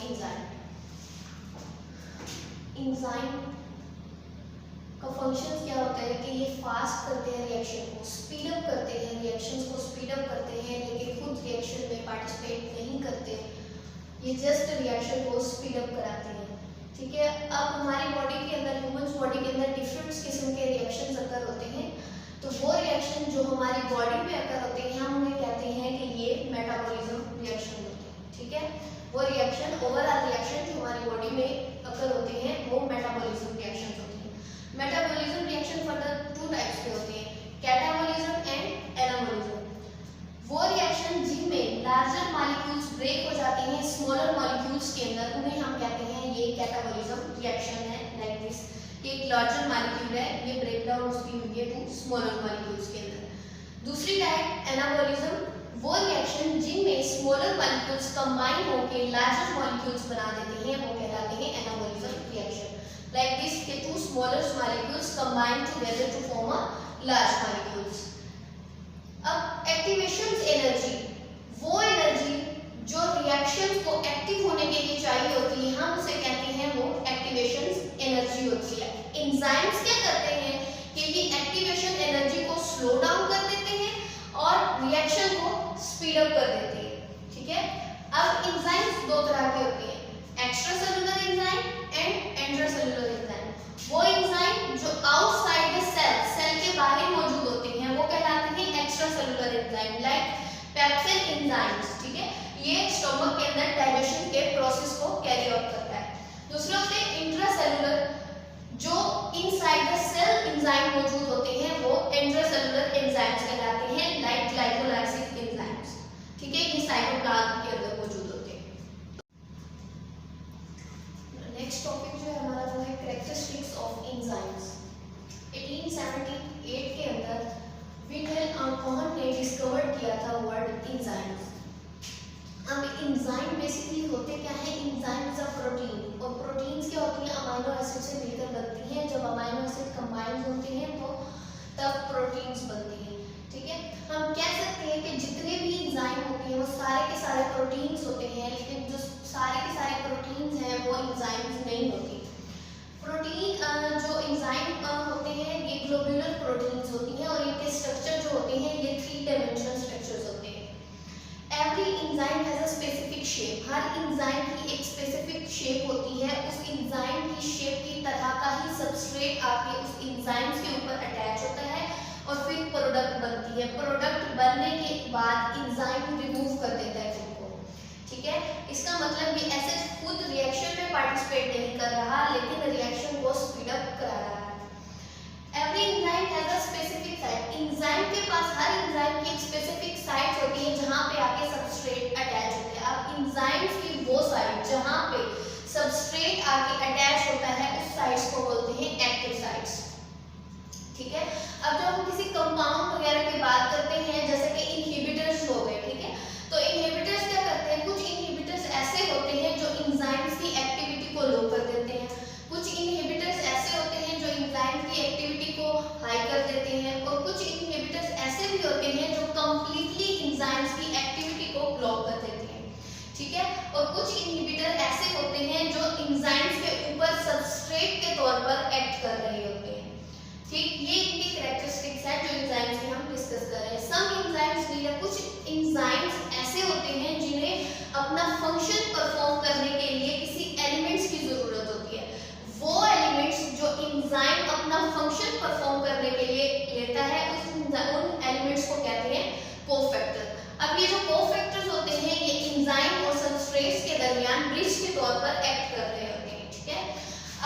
Enzyme. Enzyme का function क्या होता है कि ये फास्ट करते हैं रिएक्शन को, स्पीड अप करते हैं रिएक्शंस को, स्पीड अप करते हैं, लेकिन खुद रिएक्शन में पार्टिसिपेट नहीं करते, ये जस्ट रिएक्शन को स्पीड अप कराते हैं। ठीक है, अब हमारी बॉडी के अंदर, ह्यूमन बॉडी के अंदर डिफरेंट किस्म के रिएक्शंस अकर होते हैं, तो वो रिएक्शन जो हमारी बॉडी में अकर होते हैं हम उन्हें कहते हैं कि ये मेटाबॉलिज्म रिएक्शन होते हैं। ठीक है, वो रिएक्शन, ओवरऑल रिएक्शन जो हमारी बॉडी में अकर होते हैं वो मेटाबॉलिज्म रिएक्शन होते हैं। Metabolism reaction further two types के होते हैं, कैटाबॉलिज्म एंड एनाबॉलिज्म। वो रिएक्शन जिनमें लार्जर मॉलिक्यूल्स ब्रेक हो जाते हैं स्मॉलर मॉलिक्यूल्स के अंदर, उन्हें हम कहते हैं ये कैटाबॉलिज्म रिएक्शन है। लाइक दिस, ये एक लार्जर मॉलिक्यूल है, ये ब्रेक डाउन उसकी हुई है टू स्मॉलर मॉलिक्यूल्स के अंदर। दूसरी टाइप एनाबॉलिज्म, वो रिएक्शन जिनमें स्मॉलर मॉलिक्यूल्स कंबाइन होकर लार्जर मॉलिक्यूल्स बना देते हैं वो कहलाते हैं anabolism reaction. Like this, the two smaller molecules combine together to form a large molecules. अब एक्टिवेशन एनर्जी, वो एनर्जी जो रिएक्शन को एक्टिव होने के लिए चाहिए होती है हम उसे कहते हैं वो एक्टिवेशन एनर्जी होती है। एंजाइम्स क्या करते हैं कि ये एक्टिवेशन एनर्जी को स्लो डाउन कर देते हैं और रिएक्शन को स्पीड अप कर देते हैं। ठीक है, अब एंजाइम्स दो तरह के होते हैं, extra cellular enzyme and intracellular enzyme. वो एंजाइम जो आउटसाइड द सेल, सेल के बाहर मौजूद होते हैं वो कहलाते हैं extra cellular enzyme, like pepsin enzymes. ठीक है, ये स्टोमक के अंदर डाइजेशन के प्रोसेस को कैरी आउट करता है। दूसरे होते हैं इंट्रासेलुलर, जो इनसाइड द सेल एंजाइम मौजूद होते हैं वो इंट्रासेलुलर एंजाइम्स कहलाते हैं, लाइक ग्लाइकोलाइसिस एंजाइम्स। ठीक है, ये साइटोप्लाज्म के अंदर मौजूद होते हैं। नेक्स्ट टॉपिक जो है हमारा वो है कैरेक्टरिस्टिक्स ऑफ एंजाइम्स। 1878 के अंदर विल्हेल्म आर्नोल्ड ने डिस्कवर किया था वर्ड एंजाइम्स। अब एंजाइम बेसिकली होते क्या है, एंजाइम इज अ प्रोटीन, और प्रोटीन्स क्या होती हैं अमीनो एसिड से मिलकर बनती हैं। जब अमीनो एसिड कंबाइन होते हैं तो तब प्रोटीन्स बनती हैं। ठीक है, हम कह सकते हैं कि जितने भी एंजाइम होते हैं वो सारे के सारे प्रोटीन्स होते हैं, लेकिन जो सारे के सारे प्रोटीन्स हैं वो एंजाइम्स नहीं होती। प्रोटीन जो एंजाइम होते हैं ये ग्लोब्यूलर प्रोटीन्स होती हैं और इनके स्ट्रक्चर जो होते हैं ये 3 डायमेंशनल स्ट्रक्चर्स होते हैं। Every enzyme has a specific shape, her enzyme की एक स्पेसिफिक शेप होती है। उस एंजाइम की शेप की तरह का ही सबस्ट्रेट आके उस एंजाइम्स के ऊपर अटैच होता है और फिर प्रोडक्ट बनती है। प्रोडक्ट बनने के बाद एंजाइम रिमूव कर देता है खुद को। ठीक है, इसका मतलब ये ऐसे खुद रिएक्शन में पार्टिसिपेट नहीं कर रहा लेकिन रिएक्शन को स्पीड अप करा रहा है। Every enzyme has a specific site, enzyme के पास हर एंजाइम की एक स्पेसिफिक साइट होती है जहां पे आके सबस्ट्रेट अटैच होते हैं। अब एंजाइम्स की वो साइट जहां पे सबस्ट्रेट आके अटैच होता है उस साइट्स को बोलते हैं एक्टिव साइट्स। ठीक है, अब जब हम किसी कंपाउंड वगैरह की बात करते हैं जैसे कि इनहिबिटर्स हो गए, ठीक है, तो इनहिबिटर्स क्या करते हैं, कुछ इनहिबिटर्स ऐसे होते हैं जो एंजाइम्स की एक्टिविटी को लो कर देते हैं, कुछ इनहिबिटर्स ऐसे होते हैं जो एंजाइम्स की एक्टिविटी को हाई कर देते हैं, और कुछ इनहिबिटर्स ऐसे भी होते हैं जो कंप्लीटली एंजाइम्स की एक्टिविटी को ब्लॉक कर देते हैं। ठीक है, और कुछ इनहिबिटर ऐसे होते हैं जो एंजाइम्स के ऊपर सबस्ट्रेट के तौर पर एक्ट कर रहे होते हैं। ठीक, ये इनकी कैरेक्टरिस्टिक्स है जो एंजाइम्स की हम डिस्कस कर रहे हैं। सम एंजाइम्स या कुछ एंजाइम्स ऐसे होते हैं जिन्हें अपना फंक्शन परफॉर्म करने के लिए किसी एलिमेंट्स की जरूरत होती है। वो एलिमेंट्स जो एंजाइम अपना फंक्शन परफॉर्म करने के लिए लेता है उन एलिमेंट्स को कहते हैं कोफैक्टर। अब ये जो कोफैक्टर्स होते हैं ये एंजाइम और सबस्ट्रेट्स के दरमियान ब्रिज के तौर पर एक्ट कर रहे होते हैं। ठीक है,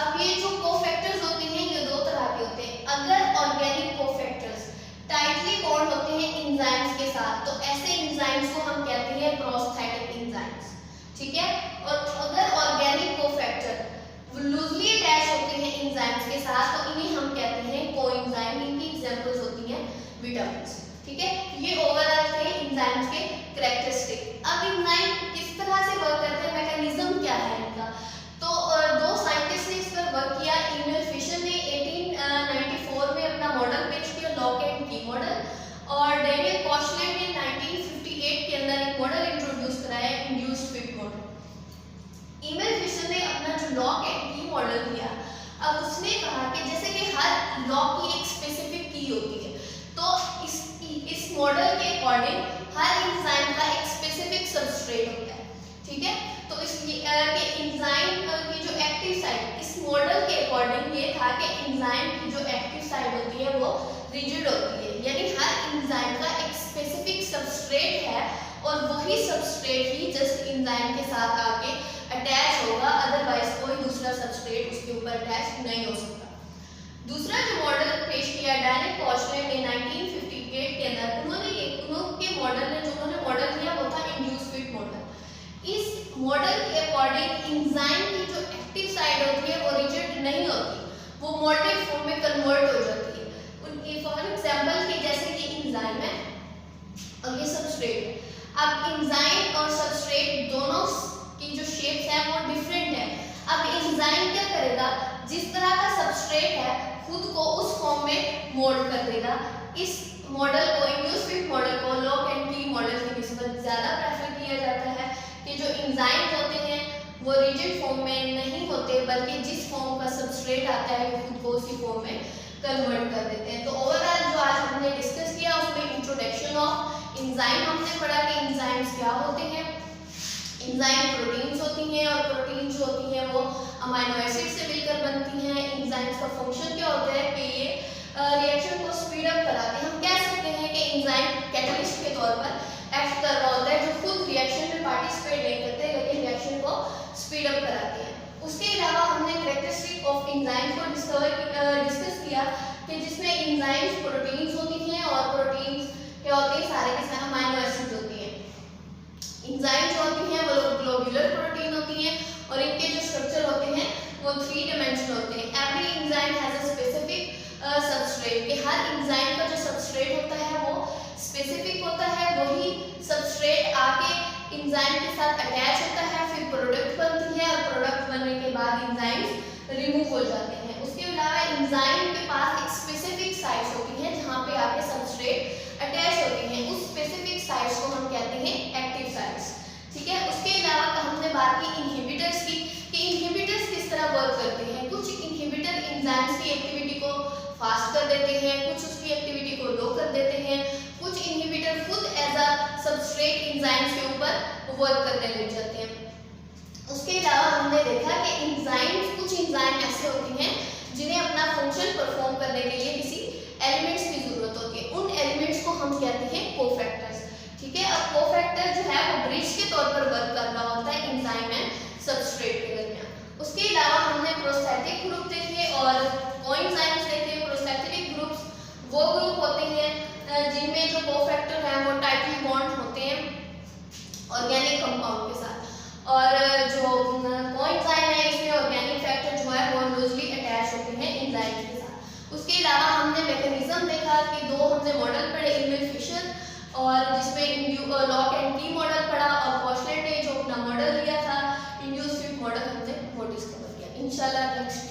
अब ये जो कोफैक्टर्स होते हैं ये दो तरह के होते हैं। अगर ऑर्गेनिक कोफैक्टर्स टाइटली बॉन्ड होते हैं एंजाइम्स के साथ तो ऐसे एंजाइम्स को हम कहते हैं प्रोस्थेटिक एंजाइम्स। ठीक है, और अगर ऑर्गेनिक कोफैक्टर लूजली अटैच होते हैं एंजाइम्स के साथ तो इन्हें हम कहते हैं कोएंजाइम। इनकी एग्जांपल्स होती हैं विटामिन्स। ठीक है, ये ओवरऑल थे एंजाइम्स के कैरेक्टरिस्टिक। अब एंजाइम किस तरह से वर्क करते हैं, मैकेनिज्म क्या है इनका, तो दो साइंटिस्ट ने इस पर वर्क किया। इमेल फिशर ने 1894 में अपना मॉडल पेश किया, लॉक एंड की मॉडल, और डेनियल कॉशलेट ने 1958 के अंदर एक मॉडल इंट्रोड्यूस कराया, इंड्यूस्ड फिट मॉडल। अपना जो लॉक एंड की मॉडल दिया, अब उसने कहा कि जैसे कि हर लॉक की एक स्पेसिफिक की होती है, तो इस मॉडल के अकॉर्डिंग हर एंजाइम का एक स्पेसिफिक सबस्ट्रेट होता है, ठीक है। तो इस एंजाइम की जो एक्टिव साइट, इस मॉडल के अकॉर्डिंग ये था कि एंजाइम की जो एक्टिव साइट होती है वो रिजिड होती है, यानी हर एंजाइम का एक स्पेसिफिक सबस्ट्रेट है और वही सबस्ट्रेट ही जस्ट एंजाइम के साथ आके अटैच होगा, अदरवाइज कोई दूसरा सबस्ट्रेट उसके ऊपर अटैच नहीं हो सकता। दूसरा जो मॉडल पेश किया डैनियल कॉशलर ने 1958 के अंदर, उनके मॉडल ने जो उन्होंने मॉडल दिया वो था इंड्यूस फिट मॉडल। इस मॉडल के अकॉर्डिंग एंजाइम की जो एक्टिव साइड होती है वो रिजिड नहीं होती, वो मोल्टेड फॉर्म में कन्वर्ट हो जाती है। उनकी फॉर एग्जांपल की जैसे कि एंजाइम है और ये सबस्ट्रेट है, अब एंजाइम और सबस्ट्रेट दोनों की जो शेप्स है वो डिफरेंट है। अब एंजाइम क्या करेगा, जिस तरह का सबस्ट्रेट है खुद को उस फॉर्म में मोल्ड कर देगा। इस मॉडल को, इंड्यूस फिट मॉडल को लॉक एंड की मॉडल की निस्बत ज्यादा प्रेफर किया जाता है कि जो एंजाइम होते हैं वो रिजिड फॉर्म में नहीं होते, बल्कि जिस फॉर्म का सबस्ट्रेट आता है वो खुद को उसी फॉर्म में कन्वर्ट कर देते हैं। तो ओवरऑल जो आज हमने डिस्कस किया उसमें इंट्रोडक्शन ऑफ एंजाइम हमने पढ़ा कि एंजाइम्स क्या होते हैं। एंजाइम प्रोटीन्स होती हैं और प्रोटीन जो होती हैं वो अमीनो एसिड से मिलकर बनती हैं। एंजाइम्स का फंक्शन क्या होता है कि ये रिएक्शन को स्पीड अप कराते हैं। हम कह सकते हैं कि एंजाइम कैटलिस्ट के तौर पर एक्ट कर रहा होता है, जो खुद रिएक्शन में पार्टिसिपेट नहीं करते लेकिन रिएक्शन को स्पीड अप कराते हैं। उसके अलावा हमने कैरेक्टरिस्टिक ऑफ एंजाइम को डिस्कस किया कि जिसमें एंजाइम्स प्रोटीन्स होती हैं और प्रोटीन्स क्या होते हैं, सारे के सारे अमीनो एसिड होती हैं। एंजाइम जो होती हैं वो ग्लोब्यूलर प्रोटीन होती हैं और इनके जो स्ट्रक्चर होते हैं वो 3 डायमेंशनल होते हैं। Every enzyme has a specific substrate, कि हर एंजाइम का जो सबस्ट्रेट होता है वो स्पेसिफिक होता है, वही सबस्ट्रेट आके एंजाइम के साथ अटैच होता है, फिर प्रोडक्ट बनती है और प्रोडक्ट बनने के बाद एंजाइम्स रिमूव हो जाते हैं। उसके अलावा एंजाइम के पास एक स्पेसिफिक साइट्स होती हैं जहाँ पे आके सबस्ट्रेट अटैच होती हैं, उस स्पेसिफिक साइट्स को हम कहते हैं एक्टिव साइट्स, ठीक है। उसके अलावा हमने बात की इनहिबिटर्स की, कि इनहिबिटर्स किस तरह वर्क करते हैं। कुछ इनहिबिटर एंजाइम्स की एक्टिविटी को फास्ट कर देते हैं, कुछ उसकी एक्टिविटी को लो कर देते हैं, कुछ इनहिबिटर खुद एज अ सबस्ट्रेट एंजाइम्स के ऊपर वर्क करने लग जाते हैं। उसके अलावा हमने देखा कि एंजाइम्स, कुछ एंजाइम ऐसे होती हैं जिन्हें अपना फंक्शन परफॉर्म करने के लिए किसी एलिमेंट्स की जरूरत होती है, उन एलिमेंट्स को हम कहते हैं कोफैक्टर्स, ठीक है। अब कोफैक्टर जो है वो ब्रिज के तौर पर वर्क कर रहा होता है एंजाइम एंड सबस्ट्रेट के दरमियान। उसके अलावा हमने प्रोस्थेटिक ग्रुप देखे और कोएंजाइम्स देखे। प्रोस्थेटिक ग्रुप्स वो ग्रुप होते हैं जिनमें जो कोफैक्टर है वो टाइटली बॉन्ड होते हैं ऑर्गेनिक कंपाउंड के साथ, और जो कोएंजाइम है इसमें ऑर्गेनिक फैक्टर जो है वो लूजली अटैच होते हैं एंजाइम के साथ। उसके अलावा हमने मैकेनिज्म देखा कि 2 हमने मॉडल पढ़े, इनमें फिशर और जिसमें लॉक एंड की मॉडल पढ़ा, और कॉशलर ने जो अपना मॉडल दिया था इंड्यूस फिट मॉडल हमने वो डिस्कवर किया। इंशाल्लाह नेक्स्ट